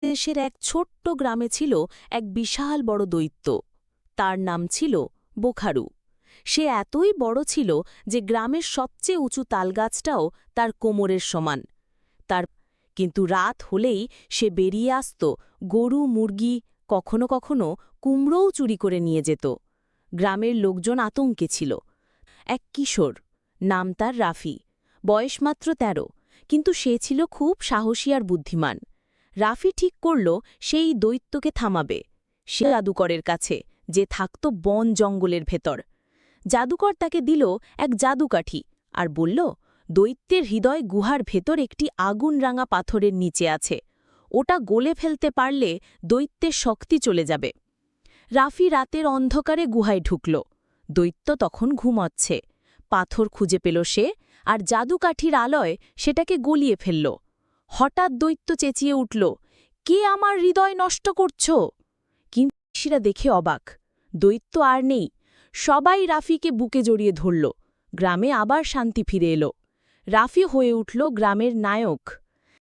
দেশের এক ছোট্ট গ্রামে ছিল এক বিশাল বড় দৈত্য। তার নাম ছিল বোখারু। সে এতই বড় ছিল যে গ্রামের সবচেয়ে উঁচু তালগাছটাও তার কোমরের সমান। তার কিন্তু রাত হলেই সে বেরিয়ে আসত গরু, মুরগি, কখনো কখনো কুমড়োও চুরি করে নিয়ে যেত। গ্রামের লোকজন আতঙ্কে ছিল। এক কিশোর, নাম তার রাফি, বয়স মাত্র ১৩, কিন্তু সে ছিল খুব সাহসী আর বুদ্ধিমান। রাফি ঠিক করল সেই দৈত্যকে থামাবে। সে জাদুকরের কাছে, যে থাকত বন জঙ্গলের ভেতর। জাদুকর তাকে দিল এক জাদুকাঠি আর বলল, দৈত্যের হৃদয় গুহার ভেতর একটি আগুন রাঙা পাথরের নিচে আছে। ওটা গলে ফেলতে পারলে দৈত্যের শক্তি চলে যাবে। রাফি রাতের অন্ধকারে গুহায় ঢুকল। দৈত্য তখন ঘুমাচ্ছে। পাথর খুঁজে পেল সে, আর জাদুকাঠির আলোয় সেটাকে গলিয়ে ফেলল। হঠাৎ দৈত্য চেঁচিয়ে উঠল, কে আমার হৃদয় নষ্ট করছ? কিন্তু ঋষিরা দেখে অবাক। দৈত্য আর নেই। সবাই রাফিকে বুকে জড়িয়ে ধরল। গ্রামে আবার শান্তি ফিরে এলো। রাফি হয়ে উঠল গ্রামের নায়ক।